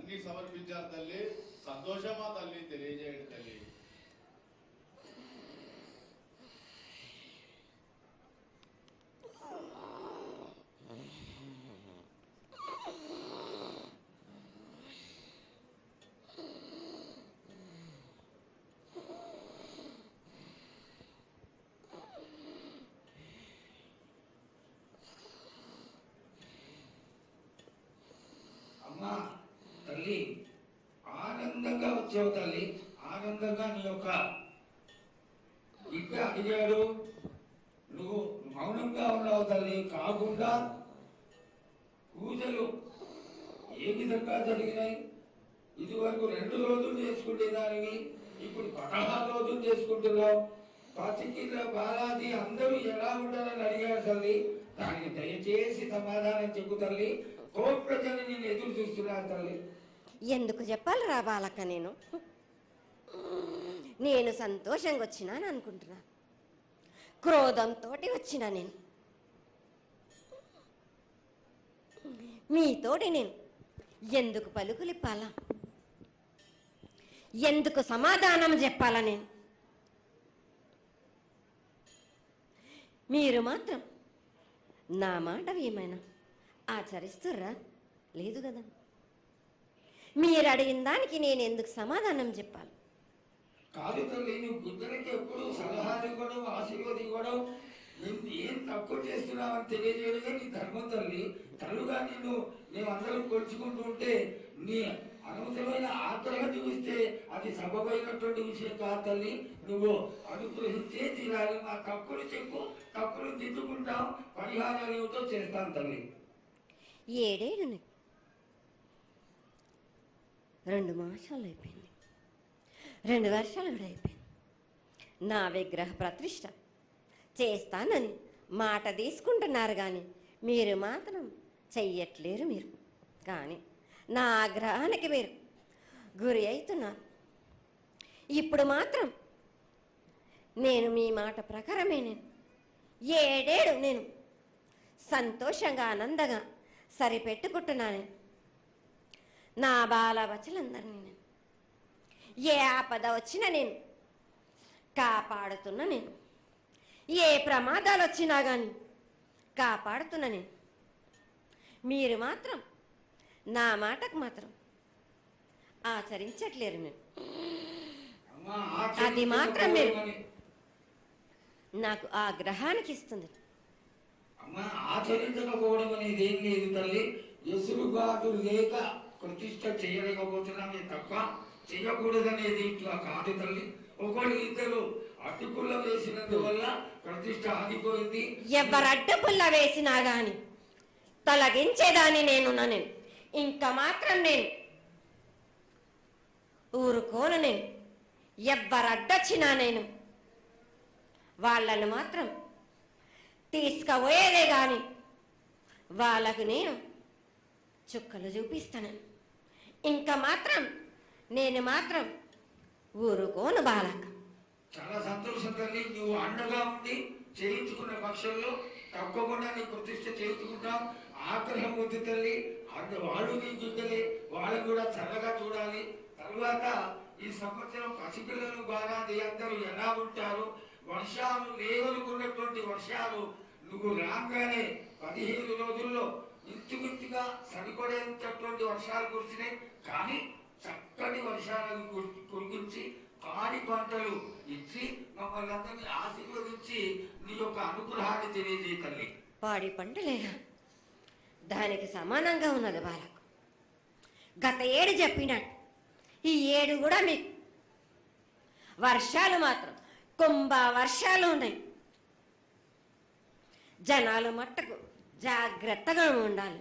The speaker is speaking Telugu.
అన్ని సమర్పించారు తల్లి. సంతోషమా తల్లి? తెలియజేయండి తల్లి. అమ్మా తల్లి, ఆనందంగా వచ్చావు తల్లి. ఆనందంగా నీ యొక్క బిడ్డ అడిగాడు, నువ్వు మౌనంగా ఉన్నావు తల్లి. కాకుండా పూజలు ఏ విధంగా జరిగినాయి? ఇదివరకు 2 రోజులు చేసుకునే దానివి, ఇప్పుడు 16 రోజులు చేసుకుంటున్నావు. పసికిల బాలాజీ అందరూ ఎలా ఉండాలని అడిగారు తల్లి. దానికి దయచేసి సమాధానం చెప్పు తల్లి. కోట్ల జనం నేను ఎదురు చూస్తున్నాను తల్లి. ఎందుకు చెప్పాలిరా బాలక్క? నేను సంతోషంగా వచ్చినాను అనుకుంటున్నా, క్రోధంతో వచ్చినా నేను. మీతోటి నేను ఎందుకు పలుకులిప్పాలా? ఎందుకు సమాధానం చెప్పాలా? నేను మీరు మాత్రం నా మాట ఏమైనా ఆచరిస్తుర్రా? లేదు కదా. మీరు అడిగిన దానికి నేను ఎందుకు సమాధానం చెప్పాలి? కాదు తల్లి, నువ్వు బిడ్డలకి ఎప్పుడు సలహాలు ఇవ్వడం, ఆశీర్వాదం ఇవ్వడం, ఏం తక్కువ చేస్తున్నావని తెలియజేయడమే నీ ధర్మం తల్లి. తల్లుగా మేమందరం కొలుచుకుంటూ ఉంటే నీ అనవసరమైన ఆగ్రహం చూపిస్తే అది సబబైనటువంటి విషయం కాదు తల్లి. నువ్వు అనుగ్రహించే తీరాలి. మా తప్పులు చెప్పు, తప్పులు దిద్దుకుంటాం, పరిహారాలు ఏమిటో చేస్తాను తల్లి. 7 ఏళ్ళు 2 మాసాలు అయిపోయింది, 2 వర్షాలు కూడా అయిపోయింది. నా విగ్రహ ప్రతిష్ట చేస్తానని మాట తీసుకుంటున్నారు కానీ మీరు మాత్రం చెయ్యట్లేరు. మీరు కానీ నా ఆగ్రహానికి మీరు గురి అవుతున్నారు. ఇప్పుడు మాత్రం నేను మీ మాట ప్రకారమే 7 ఏళ్ళు నేను సంతోషంగా ఆనందంగా సరిపెట్టుకుంటున్నాను. నా బాల బచ్చలందరినీ నేను ఏ ఆపద వచ్చినా నేను కాపాడుతున్నా. నేను ఏ ప్రమాదాలు వచ్చినా కానీ కాపాడుతున్నా. నేను మీరు మాత్రం నా మాటకు మాత్రం ఆచరించట్లేరు. మీరు అది మాత్రం మీరు నాకు ఆ గ్రహానికి ఇస్తుంది. ఆచరించకపోవడం అనేది ఏం లేదు తల్లి. ఎసురుబాటు లేక ప్రతిష్ట చేయలేకపోతున్నామే తప్ప చేయకూడదనేది ఇట్లా కాదు తల్లి. ఒకటి ఇద్దరు అడ్డుపుల్ల వేసినందువల్ల ప్రతిష్ట ఆగిపోయింది. ఎవరు అడ్డుపుల్ల వేసినా గాని తొలగించేదాన్ని నేను. ఇంకా మాత్రం నేను ఊరుకోను. నేను ఎవరు అడ్డొచ్చినా నేను వాళ్ళను మాత్రం తీసుకుపోయేదే కానీ వాళ్ళకు నేను చుక్కలు చూపిస్తాను. ఇంకా మాత్రం నేను మాత్రం ఊరుకోను బాలక. చాలా సంతోషం తల్లి. నువ్వు అండగా ఉండి చేయించుకున్న పక్షంలో తప్పకుండా నీ ప్రతిష్ట చేయించుకుంటాం. ఆగ్రహం వద్దు తల్లి. వాళ్ళు నీ బిడ్డలే, వాళ్ళు కూడా చల్లగా చూడాలి. తర్వాత ఈ సంవత్సరం పసిపిల్లలు బాగా అందరూ ఎలా ఉంటారు? వర్షాలు లేవనుకున్నటువంటి వర్షాలు నువ్వు రాగానే 15 రోజుల్లో ఇంచుమించుగా సరిపడేటటువంటి వర్షాలు కురిసినాయి. కానీ చక్కటి వర్షాలను కురిపించి పాడి పంటలు ఇచ్చి మమ్మల్ని అందరినీ ఆశీర్వదించి నీ యొక్క అనుగ్రహాన్ని తెలియజేయ తల్లి. పాడి పంటలేనా? దానికి సమానంగా ఉన్నది బాలకు. గత 7 చెప్పినట్టు ఈ 7 కూడా మీకు వర్షాలు మాత్రం కుంభ వర్షాలు ఉన్నాయి. జనాలు మట్టుకు జాగ్రత్తగా ఉండాలి.